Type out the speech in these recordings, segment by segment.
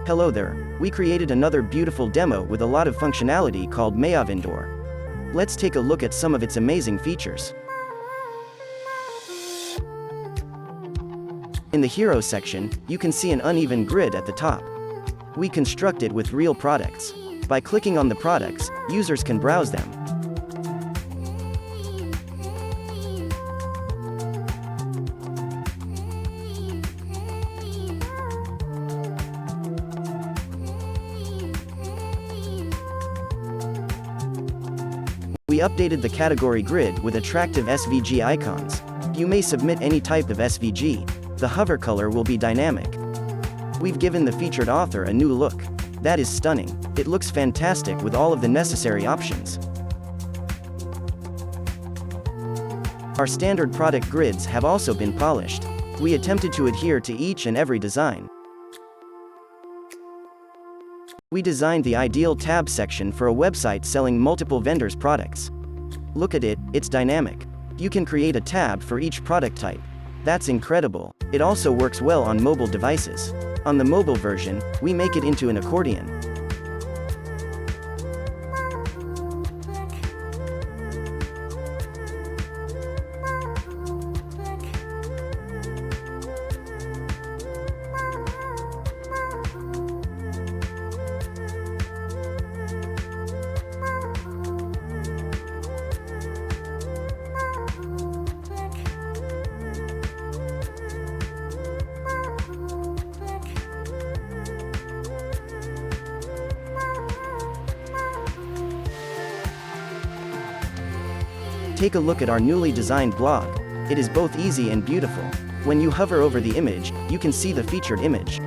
Hello there, we created another beautiful demo with a lot of functionality called Mayovis. Let's take a look at some of its amazing features. In the Hero section, you can see an uneven grid at the top. We construct it with real products. By clicking on the products, users can browse them. We updated the category grid with attractive SVG icons. You may submit any type of SVG. The hover color will be dynamic. We've given the featured author a new look. That is stunning. It looks fantastic with all of the necessary options. Our standard product grids have also been polished. We attempted to adhere to each and every design. We designed the ideal tab section for a website selling multiple vendors' products. Look at it, it's dynamic. You can create a tab for each product type. That's incredible. It also works well on mobile devices. On the mobile version, we make it into an accordion. Take a look at our newly designed blog. It is both easy and beautiful. When you hover over the image, you can see the featured image.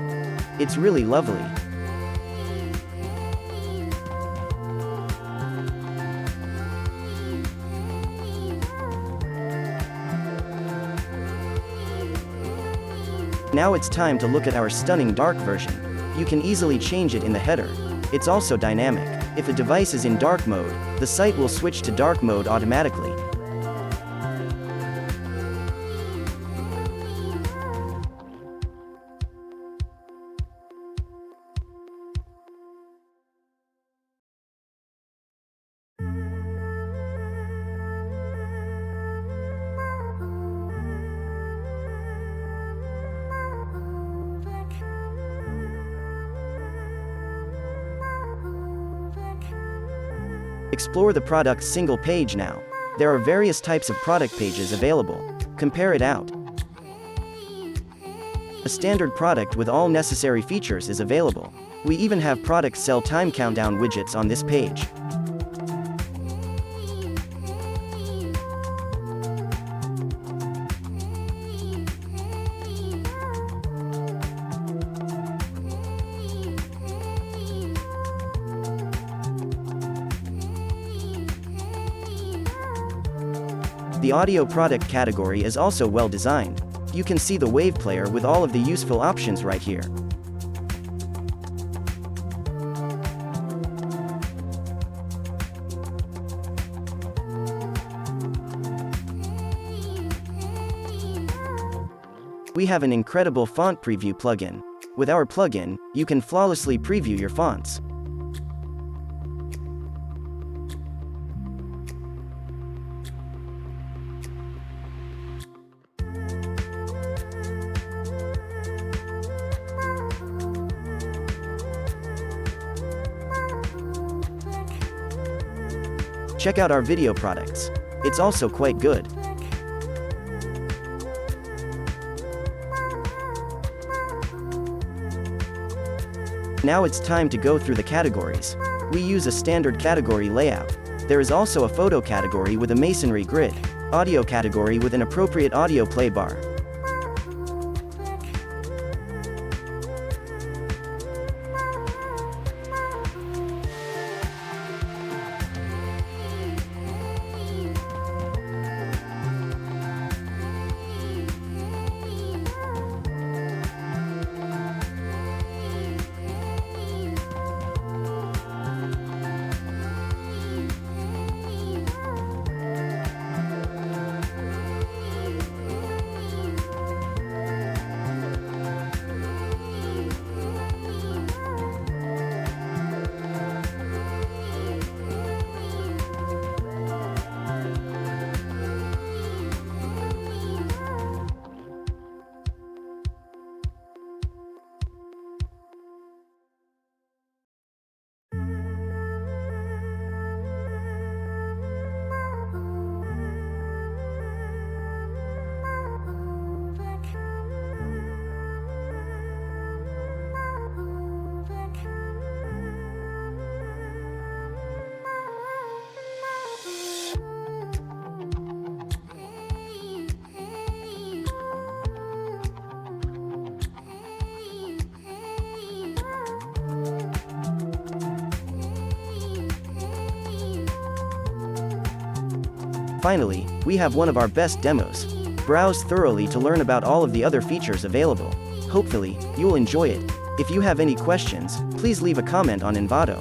It's really lovely. Now it's time to look at our stunning dark version. You can easily change it in the header. It's also dynamic. If a device is in dark mode, the site will switch to dark mode automatically. Explore the product's single page now. There are various types of product pages available. Compare it out. A standard product with all necessary features is available. We even have product sell time countdown widgets on this page. The audio product category is also well designed. You can see the wave player with all of the useful options right here. We have an incredible font preview plugin. With our plugin, you can flawlessly preview your fonts. Check out our video products. It's also quite good. Now it's time to go through the categories. We use a standard category layout. There is also a photo category with a masonry grid, audio category with an appropriate audio play bar. Finally, we have one of our best demos. Browse thoroughly to learn about all of the other features available. Hopefully, you'll enjoy it. If you have any questions, please leave a comment on Envato.